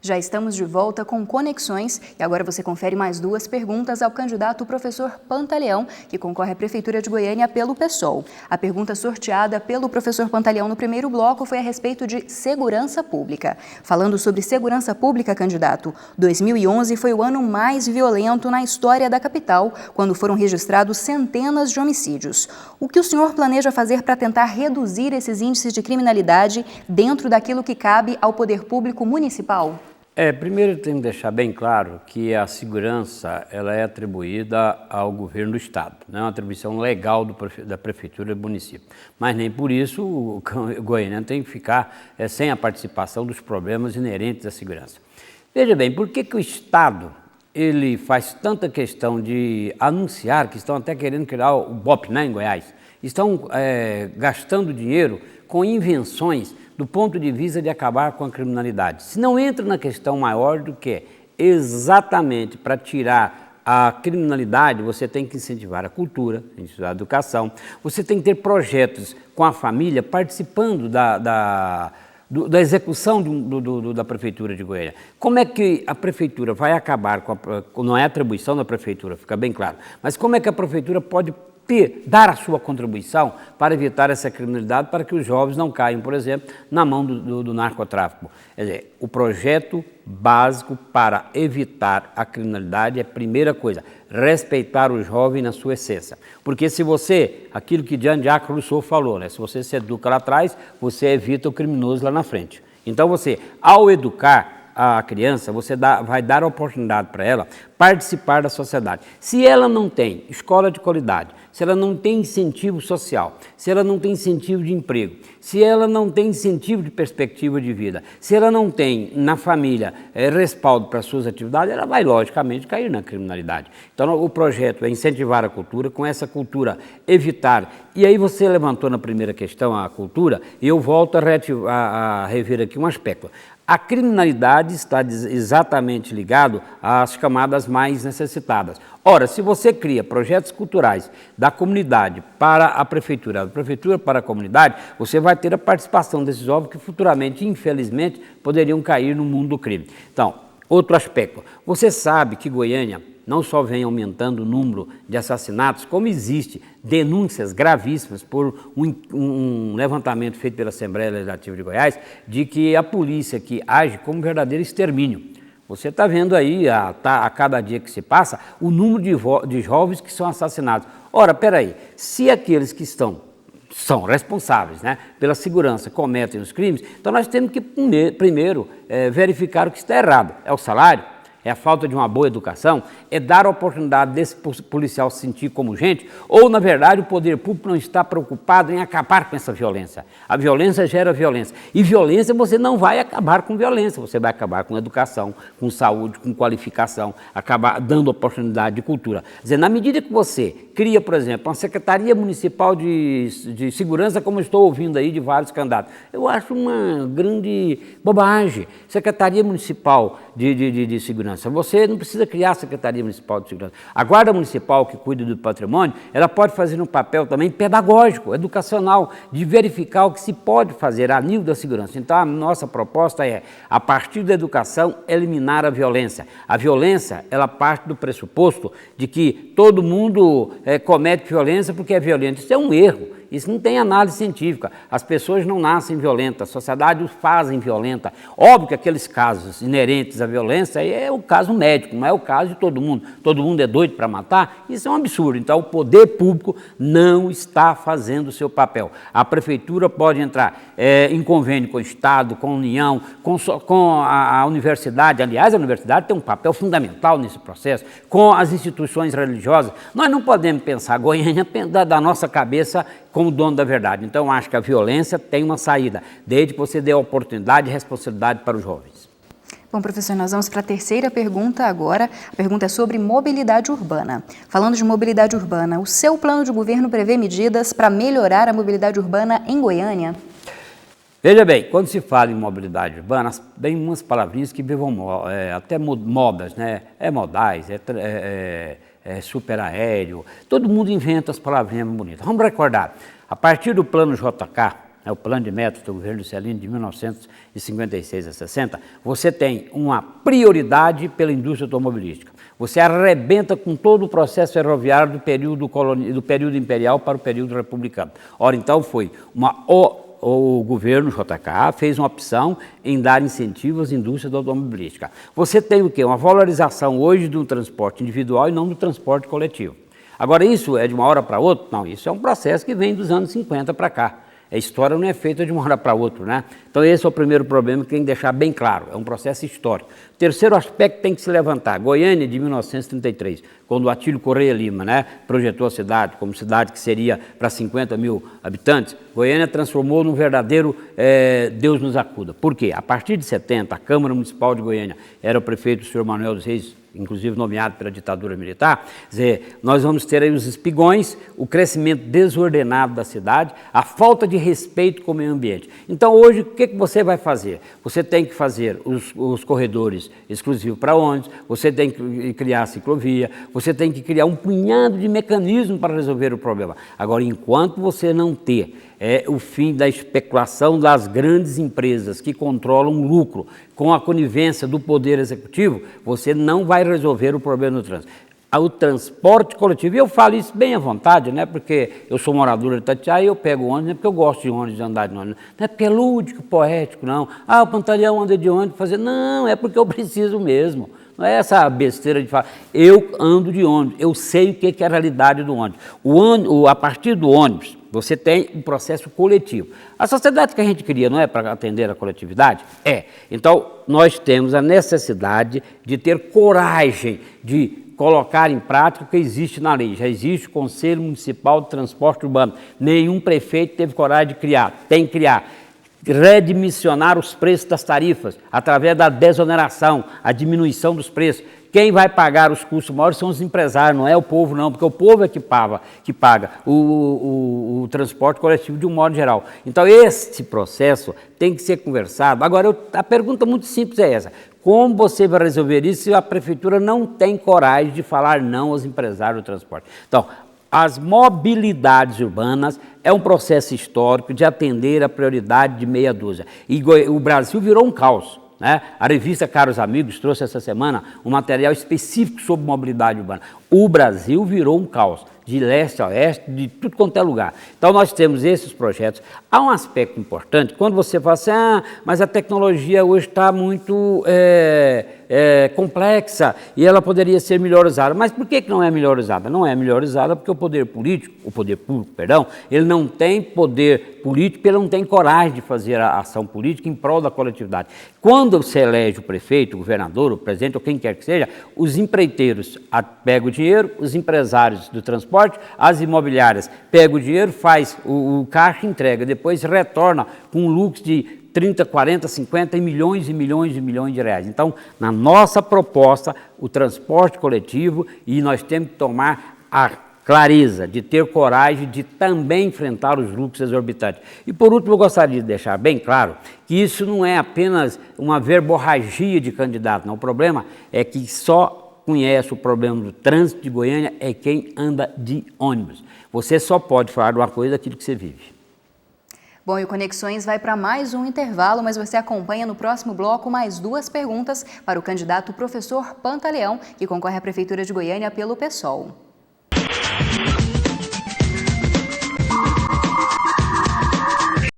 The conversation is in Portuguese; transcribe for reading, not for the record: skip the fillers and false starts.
Já estamos de volta com Conexões e agora você confere mais duas perguntas ao candidato professor Pantaleão, que concorre à Prefeitura de Goiânia pelo PSOL. A pergunta sorteada pelo professor Pantaleão no primeiro bloco foi a respeito de segurança pública. Falando sobre segurança pública, candidato, 2011 foi o ano mais violento na história da capital, quando foram registrados centenas de homicídios. O que o senhor planeja fazer para tentar reduzir esses índices de criminalidade dentro daquilo que cabe ao poder público municipal? Primeiro tem que deixar bem claro que a segurança ela é atribuída ao governo do Estado, não é uma atribuição legal da Prefeitura do município. Mas nem por isso o Goiânia tem que ficar sem a participação dos problemas inerentes à segurança. Veja bem, por que o Estado ele faz tanta questão de anunciar que estão até querendo criar o BOP, né, em Goiás? Estão gastando dinheiro com invenções do ponto de vista de acabar com a criminalidade. Se não entra na questão maior do que exatamente para tirar a criminalidade, você tem que incentivar a cultura, incentivar a educação, você tem que ter projetos com a família participando da execução da Prefeitura de Goiânia. Como é que a Prefeitura vai acabar com não é atribuição da Prefeitura, fica bem claro, mas como é que a Prefeitura pode dar a sua contribuição para evitar essa criminalidade, para que os jovens não caiam, por exemplo, na mão do narcotráfico. Quer dizer, o projeto básico para evitar a criminalidade é a primeira coisa, respeitar o jovem na sua essência. Porque se você, aquilo que Jean-Jacques Rousseau falou, né, se você se educa lá atrás, você evita o criminoso lá na frente. Então você, ao educar a criança, você vai dar a oportunidade para ela participar da sociedade. Se ela não tem escola de qualidade, se ela não tem incentivo social, se ela não tem incentivo de emprego, se ela não tem incentivo de perspectiva de vida, se ela não tem na família respaldo para suas atividades, ela vai logicamente cair na criminalidade. Então o projeto é incentivar a cultura, com essa cultura evitar. E aí você levantou na primeira questão a cultura, e eu volto a rever aqui um aspecto. A criminalidade está exatamente ligado às camadas mais necessitadas. Ora, se você cria projetos culturais da comunidade para a Prefeitura, da Prefeitura para a comunidade, você vai ter a participação desses jovens que futuramente, infelizmente, poderiam cair no mundo do crime. Então, outro aspecto, você sabe que Goiânia não só vem aumentando o número de assassinatos, como existe denúncias gravíssimas por um levantamento feito pela Assembleia Legislativa de Goiás, de que a polícia que age como verdadeiro extermínio. Você está vendo aí, a cada dia que se passa, o número de jovens que são assassinados. Ora, peraí, se aqueles que são responsáveis, né, pela segurança, cometem os crimes, então nós temos que primeiro verificar o que está errado. É o salário? É a falta de uma boa educação? É dar a oportunidade desse policial se sentir como gente? Ou, na verdade, o poder público não está preocupado em acabar com essa violência? A violência gera violência. E violência você não vai acabar com violência, você vai acabar com educação, com saúde, com qualificação, acabar dando oportunidade de cultura. Quer dizer, na medida que você cria, por exemplo, uma Secretaria Municipal de Segurança, como eu estou ouvindo aí de vários candidatos, eu acho uma grande bobagem. Secretaria Municipal de Segurança. Você não precisa criar a Secretaria Municipal de Segurança. A Guarda Municipal, que cuida do patrimônio, ela pode fazer um papel também pedagógico, educacional, de verificar o que se pode fazer a nível da segurança. Então, a nossa proposta é, a partir da educação, eliminar a violência. A violência, ela parte do pressuposto de que todo mundo comete violência porque é violento. Isso é um erro. Isso não tem análise científica. As pessoas não nascem violentas, a sociedade os fazem violenta. Óbvio que aqueles casos inerentes à violência é o caso médico, não é o caso de todo mundo. Todo mundo é doido para matar? Isso é um absurdo. Então, o poder público não está fazendo o seu papel. A Prefeitura pode entrar em convênio com o Estado, com a União, com a universidade. Aliás, a universidade tem um papel fundamental nesse processo, com as instituições religiosas. Nós não podemos pensar Goiânia da nossa cabeça como dono da verdade. Então, acho que a violência tem uma saída, desde que você dê oportunidade e responsabilidade para os jovens. Bom, professor, nós vamos para a terceira pergunta agora. A pergunta é sobre mobilidade urbana. Falando de mobilidade urbana, o seu plano de governo prevê medidas para melhorar a mobilidade urbana em Goiânia? Veja bem, quando se fala em mobilidade urbana, tem umas palavrinhas que vivam até modas, né? Modais, superaéreo, todo mundo inventa as palavrinhas bonitas. Vamos recordar, a partir do plano JK, o plano de metas do governo Juscelino de 1956 a 60, você tem uma prioridade pela indústria automobilística. Você arrebenta com todo o processo ferroviário do período imperial para o período republicano. Ora, então foi o governo JK fez uma opção em dar incentivos à indústria automobilística. Você tem o quê? Uma valorização hoje do transporte individual e não do transporte coletivo. Agora, isso é de uma hora para outra? Não, isso é um processo que vem dos anos 50 para cá. A história não é feita de uma hora para outra, né? Então esse é o primeiro problema que tem que deixar bem claro, é um processo histórico. O terceiro aspecto que tem que se levantar, Goiânia de 1933, quando o Atílio Correia Lima, né, projetou a cidade como cidade que seria para 50 mil habitantes, Goiânia transformou num verdadeiro Deus nos acuda. Por quê? A partir de 70, a Câmara Municipal de Goiânia era o prefeito, o senhor Manuel dos Reis, inclusive nomeado pela ditadura militar, quer dizer, nós vamos ter aí os espigões, o crescimento desordenado da cidade, a falta de respeito com o meio ambiente. Então hoje, o que você vai fazer? Você tem que fazer os corredores exclusivos para ônibus, você tem que criar a ciclovia, você tem que criar um punhado de mecanismos para resolver o problema. Agora, enquanto você não ter o fim da especulação das grandes empresas que controlam o lucro com a conivência do poder executivo, você não vai resolver o problema do trânsito. O transporte coletivo, e eu falo isso bem à vontade, né? Porque eu sou morador de Itatiaia e eu pego ônibus, não é porque eu gosto de ônibus, de andar de ônibus, não é porque é lúdico, poético, não. O Pantaleão anda de ônibus, não, é porque eu preciso mesmo. Não é essa besteira de falar, eu ando de ônibus, eu sei o que é a realidade do ônibus. A partir do ônibus, você tem um processo coletivo. A sociedade que a gente cria não é para atender a coletividade? É. Então, nós temos a necessidade de ter coragem de colocar em prática o que existe na lei. Já existe o Conselho Municipal de Transporte Urbano. Nenhum prefeito teve coragem de criar. Tem que criar. Redimensionar os preços das tarifas através da desoneração, a diminuição dos preços. Quem vai pagar os custos maiores são os empresários, não é o povo não, porque o povo é que paga o transporte coletivo de um modo geral. Então esse processo tem que ser conversado. Agora a pergunta muito simples é essa, como você vai resolver isso se a prefeitura não tem coragem de falar não aos empresários do transporte? Então, as mobilidades urbanas é um processo histórico de atender a prioridade de meia dúzia. E o Brasil virou um caos. Né? A revista Caros Amigos trouxe essa semana um material específico sobre mobilidade urbana. O Brasil virou um caos, de leste a oeste, de tudo quanto é lugar. Então nós temos esses projetos. Há um aspecto importante, quando você fala assim, mas a tecnologia hoje está muito complexa e ela poderia ser melhor usada. Mas por que não é melhor usada? Não é melhor usada porque o poder público, ele não tem poder político, ele não tem coragem de fazer a ação política em prol da coletividade. Quando se elege o prefeito, o governador, o presidente ou quem quer que seja, os empreiteiros pegam o dinheiro, os empresários do transporte, as imobiliárias pegam o dinheiro, faz o caixa e entrega, depois retorna com um lucro de 30, 40, 50 e milhões de reais. Então, na nossa proposta, o transporte coletivo, e nós temos que tomar a clareza, de ter coragem de também enfrentar os lucros exorbitantes. E por último, eu gostaria de deixar bem claro que isso não é apenas uma verborragia de candidato, não. O problema é que só conhece o problema do trânsito de Goiânia é quem anda de ônibus. Você só pode falar de uma coisa daquilo que você vive. Bom, e o Conexões vai para mais um intervalo, mas você acompanha no próximo bloco mais duas perguntas para o candidato professor Pantaleão, que concorre à Prefeitura de Goiânia pelo PSOL.